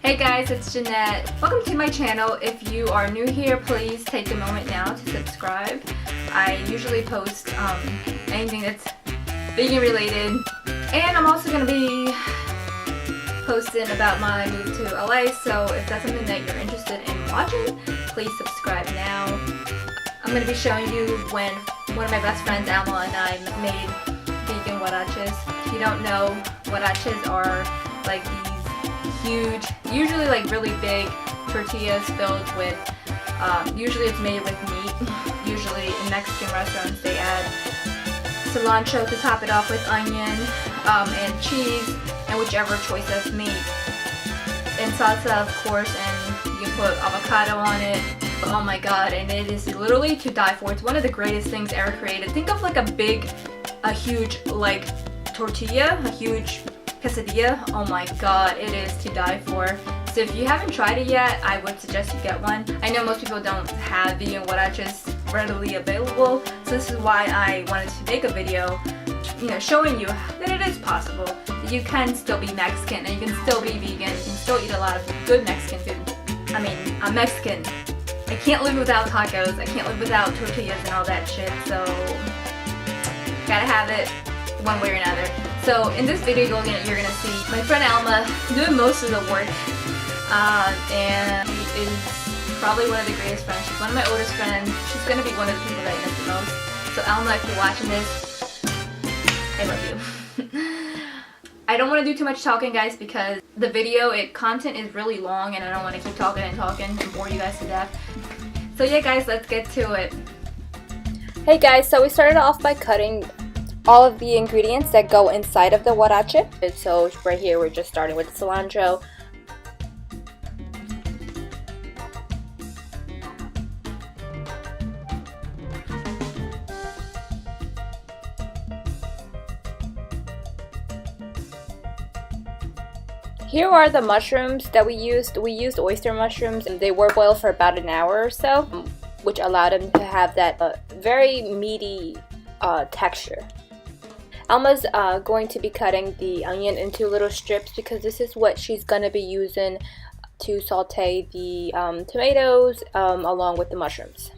Hey guys, it's Jeanette. Welcome to my channel. If you are new here, please take a moment now to subscribe. I usually post anything that's vegan related, and I'm also going to be posting about my move to LA, so if that's something that you're interested in watching, please subscribe now. I'm going to be showing you when one of my best friends, Alma and I, made vegan huaraches. If you don't know, huaraches are like these huge, usually like really big tortillas filled with, usually it's made with meat. Usually in Mexican restaurants they add cilantro to top it off with onion and cheese and whichever choice of meat. And salsa, of course, and you can put avocado on it. Oh my god, and it is literally to die for. It's one of the greatest things ever created. Think of like a huge like tortilla, a huge quesadilla. Oh my god, it is to die for. So if you haven't tried it yet, I would suggest you get one. I know most people don't have vegan huaraches readily available, so this is why I wanted to make a video, showing you that it is possible. That you can still be Mexican and you can still be vegan. You can still eat a lot of good Mexican food. I mean, I'm Mexican. I can't live without tacos. I can't live without tortillas and all that shit, so gotta have it one way or another. So in this video you're gonna see my friend Alma doing most of the work, and she is probably one of the greatest friends. She's one of my oldest friends. She's gonna be one of the people that I miss the most. So Alma, if you're watching this, I love you. I don't want to do too much talking, guys, because the content is really long and I don't want to keep talking and bore you guys to death. So yeah guys, let's get to it. Hey guys, so we started off by cutting all of the ingredients that go inside of the huarache. So right here we're just starting with cilantro. Here are the mushrooms that we used. We used oyster mushrooms, and they were boiled for about an hour or so, which allowed them to have that very meaty texture. Alma's going to be cutting the onion into little strips because this is what she's going to be using to saute the tomatoes along with the mushrooms.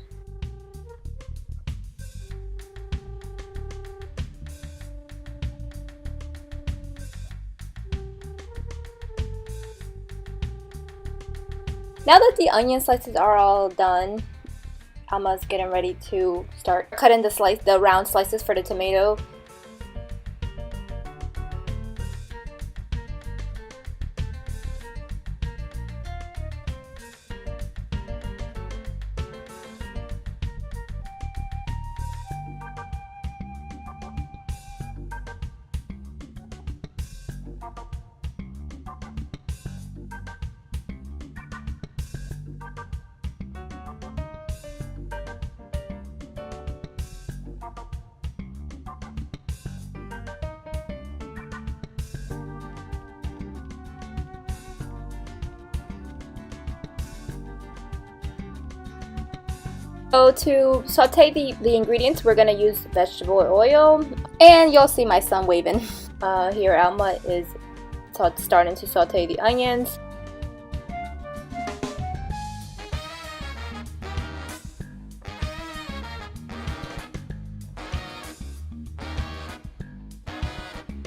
Now that the onion slices are all done, Alma's getting ready to start cutting the round slices for the tomato. So to saute the ingredients, we're going to use vegetable oil, and you'll see my son waving. Here Alma is starting to saute the onions.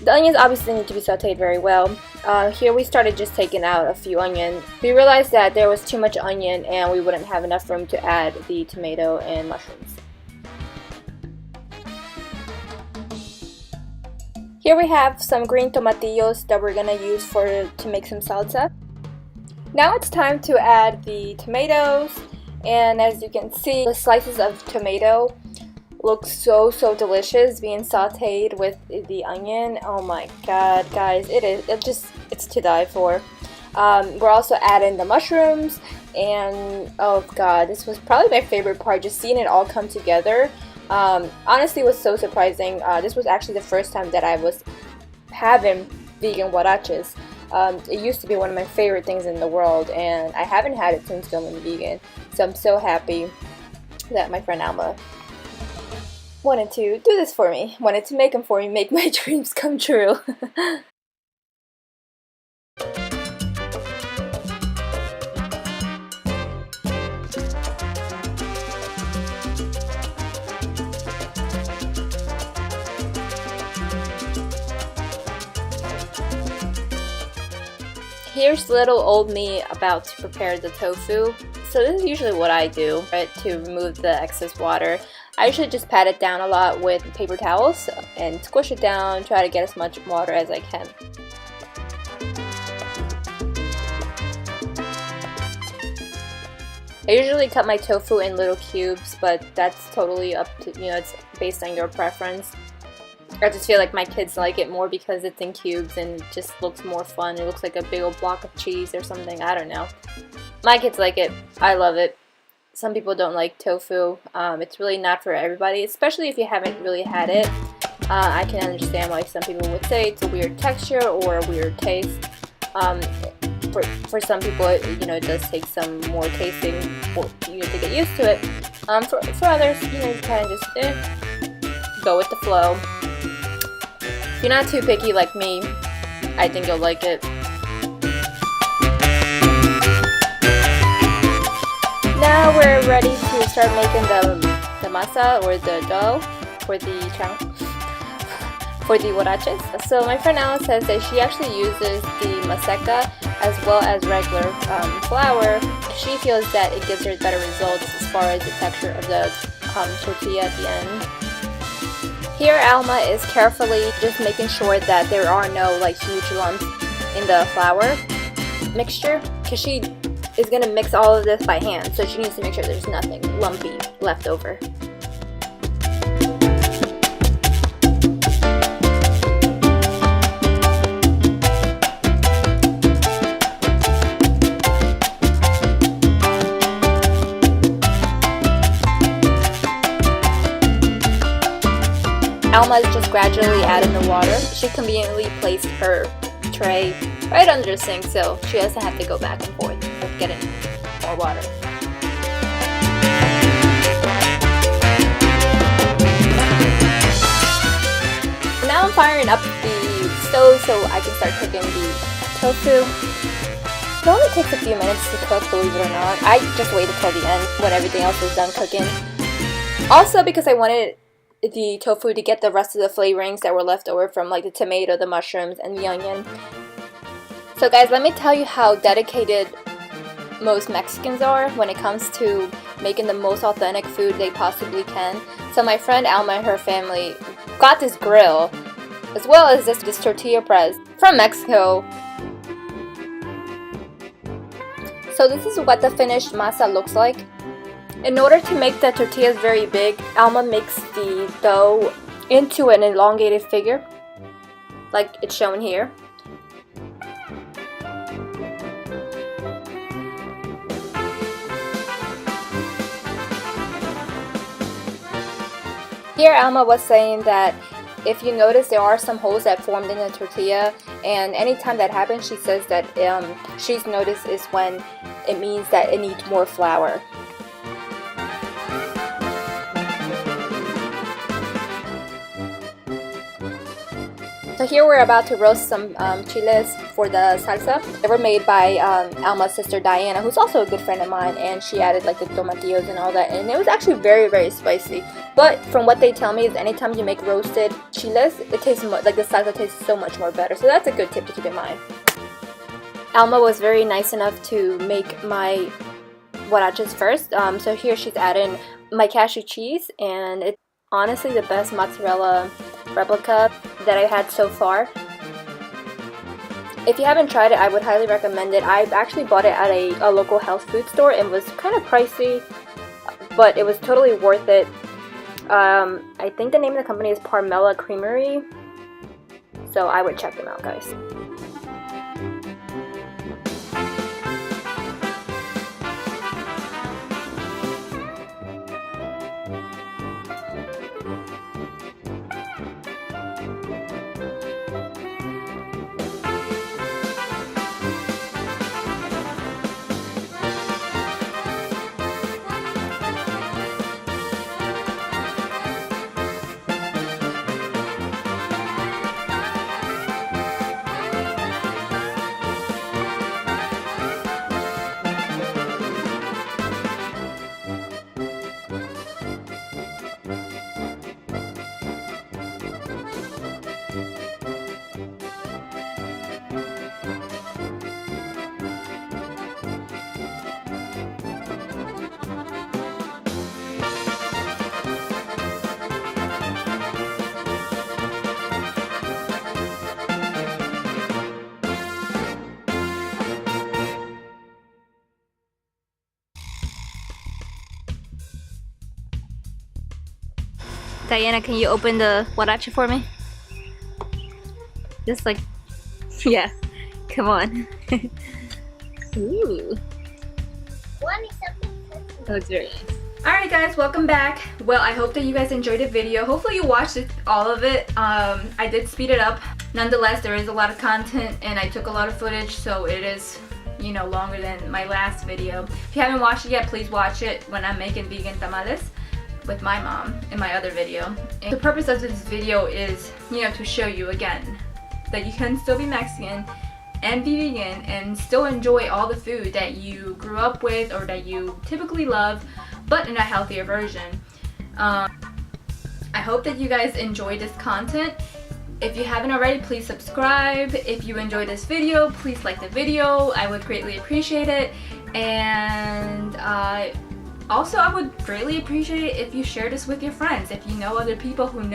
The onions obviously need to be sauteed very well. Here we started just taking out a few onions. We realized that there was too much onion and we wouldn't have enough room to add the tomato and mushrooms. Here we have some green tomatillos that we're gonna use to make some salsa. Now it's time to add the tomatoes, and as you can see, the slices of tomato look so delicious being sauteed with the onion. Oh my god, guys, it's to die for. We're also adding the mushrooms, and oh god, this was probably my favorite part, just seeing it all come together. Honestly, it was so surprising. This was actually the first time that I was having vegan huaraches. It used to be one of my favorite things in the world, and I haven't had it since going vegan. So I'm so happy that my friend Alma wanted to do this for me, wanted to make them for me, make my dreams come true. Here's little old me about to prepare the tofu. So this is usually what I do, right, to remove the excess water. I usually just pat it down a lot with paper towels and squish it down, try to get as much water as I can. I usually cut my tofu in little cubes, but that's totally up to, it's based on your preference. I just feel like my kids like it more because it's in cubes and it just looks more fun. It looks like a big old block of cheese or something. I don't know. My kids like it. I love it. Some people don't like tofu. It's really not for everybody, especially if you haven't really had it. I can understand why some people would say it's a weird texture or a weird taste. For some people, it does take some more tasting to get used to it. For others, you kind of just go with the flow. If you're not too picky like me, I think you'll like it. Now we're ready to start making the masa or the dough for the huaraches. So my friend Alma says that she actually uses the maseca as well as regular flour. She feels that it gives her better results as far as the texture of the tortilla at the end. Here Alma is carefully just making sure that there are no huge lumps in the flour mixture, because she is going to mix all of this by hand, so she needs to make sure there's nothing lumpy left over. Alma is just gradually adding the water. She conveniently placed her tray right under the sink so she doesn't have to go back and forth with getting more water. Now I'm firing up the stove so I can start cooking the tofu. It only takes a few minutes to cook, believe it or not. I just waited till the end when everything else was done cooking. Also because I wanted the tofu to get the rest of the flavorings that were left over from the tomato, the mushrooms, and the onion. So guys, let me tell you how dedicated most Mexicans are when it comes to making the most authentic food they possibly can. So my friend Alma and her family got this grill as well as this tortilla press from Mexico. So this is what the finished masa looks like. In order to make the tortillas very big, Alma makes the dough into an elongated figure, like it's shown here. Here Alma was saying that if you notice there are some holes that formed in the tortilla, and anytime that happens she says that she's noticed is when it means that it needs more flour. So here we're about to roast some chiles for the salsa. They were made by Alma's sister Diana, who's also a good friend of mine, and she added the tomatillos and all that, and it was actually very, very spicy. But from what they tell me is anytime you make roasted chiles, it tastes the salsa tastes so much more better. So that's a good tip to keep in mind. Alma was very nice enough to make my huaraches first. So here she's adding my cashew cheese, and it's honestly the best mozzarella replica that I had so far. If you haven't tried it, I would highly recommend it. I actually bought it at a local health food store. It was kind of pricey, but it was totally worth it. I think the name of the company is Parmela Creamery, so I would check them out, guys. Diana, can you open the huarache for me? Just like, yeah, come on. Ooh. That looks very nice. Alright guys, welcome back. Well, I hope that you guys enjoyed the video. Hopefully you watched all of it. I did speed it up. Nonetheless, there is a lot of content and I took a lot of footage, so it is, you know, longer than my last video. If you haven't watched it yet, please watch it when I'm making vegan tamales with my mom in my other video. And the purpose of this video is, you know, to show you again that you can still be Mexican and be vegan and still enjoy all the food that you grew up with or that you typically love, but in a healthier version. I hope that you guys enjoyed this content. If you haven't already, please subscribe. If you enjoyed this video, please like the video. I would greatly appreciate it. And also, I would greatly appreciate it if you share this with your friends. If you know other people who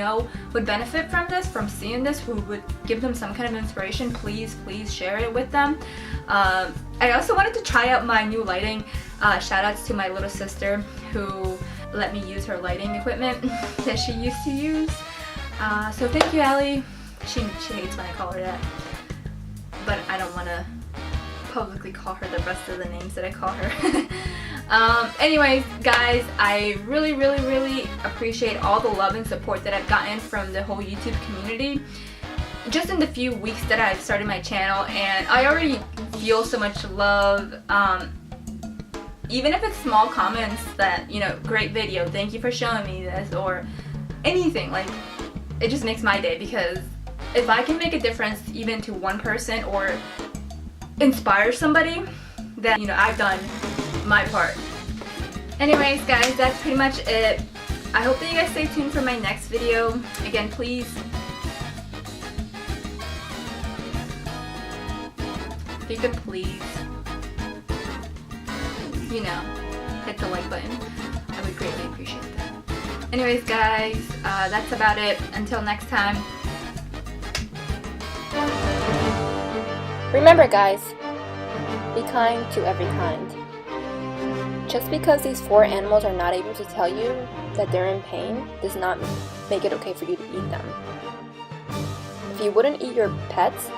would benefit from this, from seeing this, who would give them some kind of inspiration, please share it with them. I also wanted to try out my new lighting. Shout outs to my little sister who let me use her lighting equipment that she used to use. So thank you, Allie. She hates when I call her that, but I don't want to publicly call her the rest of the names that I call her. Anyways, guys, I really appreciate all the love and support that I've gotten from the whole YouTube community just in the few weeks that I've started my channel, and I already feel so much love. Even if it's small comments that, you know, great video, thank you for showing me this, or anything, like, it just makes my day, because if I can make a difference even to one person or inspire somebody, then, you know, I've done my part. Anyways, guys, that's pretty much it. I hope that you guys stay tuned for my next video. Again, please, if you could please, you know, hit the like button. I would greatly appreciate that. Anyways, guys, that's about it. Until next time. Remember, guys, be kind to every kind. Just because these 4 animals are not able to tell you that they're in pain does not make it okay for you to eat them. If you wouldn't eat your pets,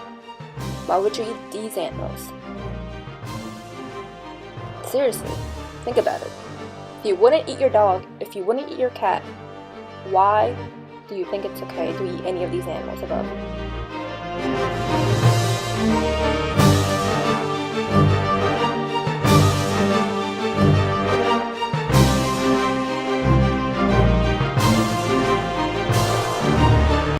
why would you eat these animals? Seriously, think about it. If you wouldn't eat your dog, if you wouldn't eat your cat, why do you think it's okay to eat any of these animals above?